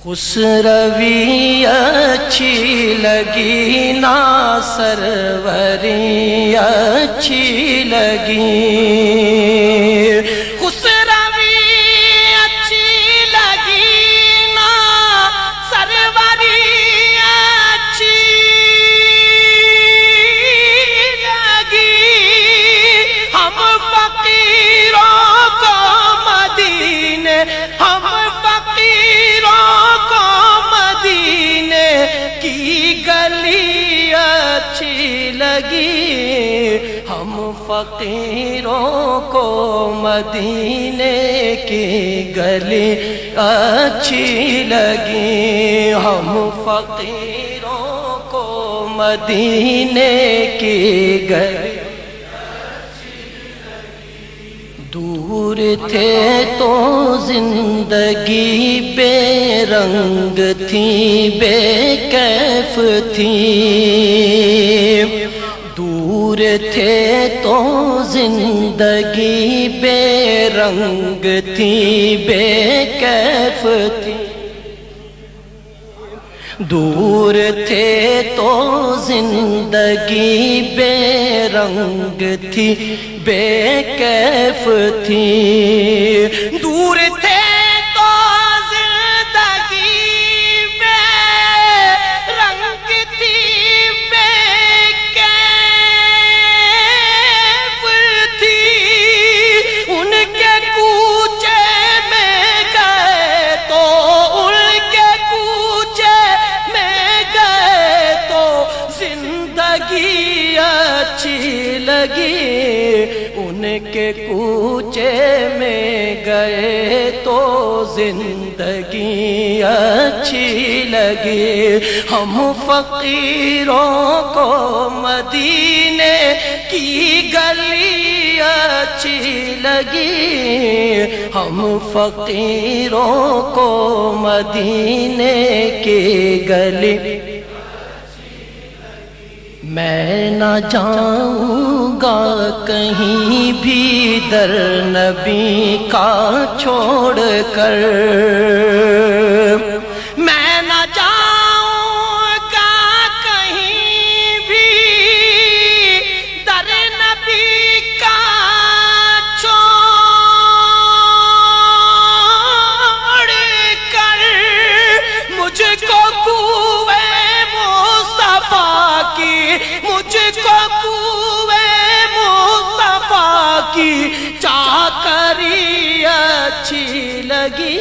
خسروی اچھی لگی نا سروری اچھی لگی، خسروی اچھی لگی نا سروری اچھی لگی، ہم فقیروں کو مدینے، ہم فقیروں کو مدینے کی گلی اچھی لگی، ہم فقیروں کو مدینے کی گلی اچھی لگی، ہم فقیروں کو مدینے کی گلی دور تھے تو زندگی بے رنگ تھی، بے کیف تھی، دور تھے تو زندگی بے رنگ تھی، بے کیف تھی، دور تھے تو زندگی بے رنگ تھی، بے کیف تھی، دور تھے تو زندگی بے رنگ تھی، بے کیف تھی، ان کے کوچے میں گئے تو ان کے کوچے میں گئے تو زندگی اچھی لگی، ان کے کوچے میں گئے تو زندگی اچھی لگی، ہم فقیروں کو مدینے کی گلی اچھی لگی، ہم فقیروں کو مدینے کی گلی، میں نہ جاؤں گا کہیں بھی در نبی کا چھوڑ کر، میں نہ جاؤں گا کہیں بھی در نبی کا چھوڑ کر، مجھ کو کوئے مصطفیٰ کی، مجھ کو کوئے مصطفیٰ کی چاکری اچھی لگی،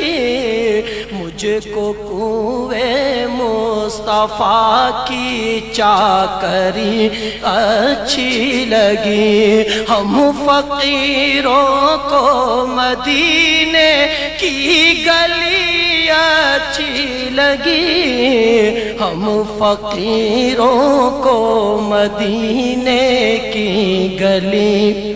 مجھ کو کوئے مصطفیٰ کی چاکری اچھی لگی، ہم فقیروں کو مدینے کی گلی اچھی لگی، ہم فقیروں کو مدینے کی گلی،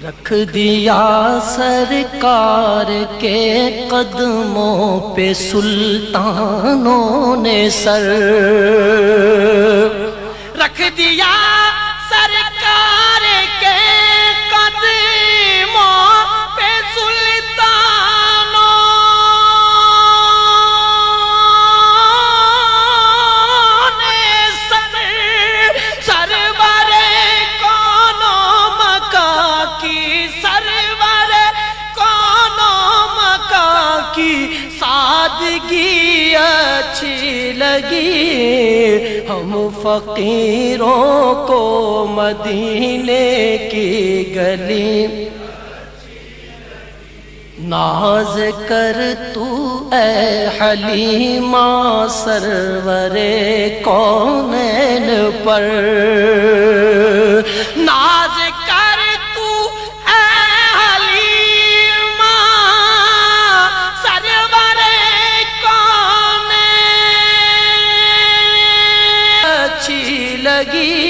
رکھ دیا سرکار کے قدموں پہ سلطانوں نے سر، رکھ دیا سرکار کے قدموں پہ سلطانوں نے سر، سرور کون و مکان کی، سرور کون و مکان کی سادگی اچھی لگی، ہم فقیروں کو مدینے کی گلی، ناز کر تو اے حلیمہ سرور کونین پر، ناز کر تو اے حلیمہ سرور کونین اچھی لگی،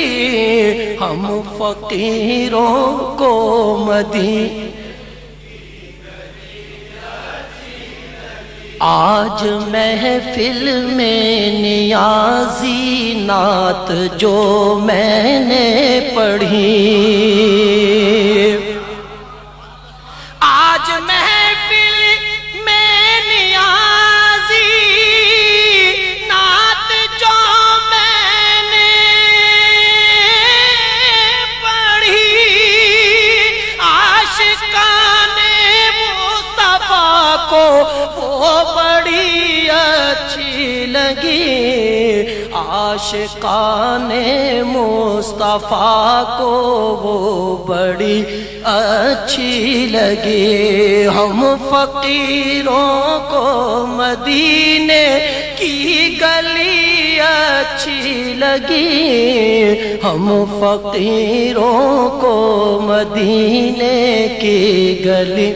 ہم فقیروں کو مدینے، آج محفل میں نیازی نعت جو میں نے پڑھی، آج محفل میں نیازی عاشقان مصطفیٰ کو وہ بڑی اچھی لگی، عاشقان مصطفیٰ کو وہ بڑی اچھی لگی۔ ہم فقیروں کو مدینے کی گلی اچھی لگی، ہم فقیروں کو مدینے کی گلی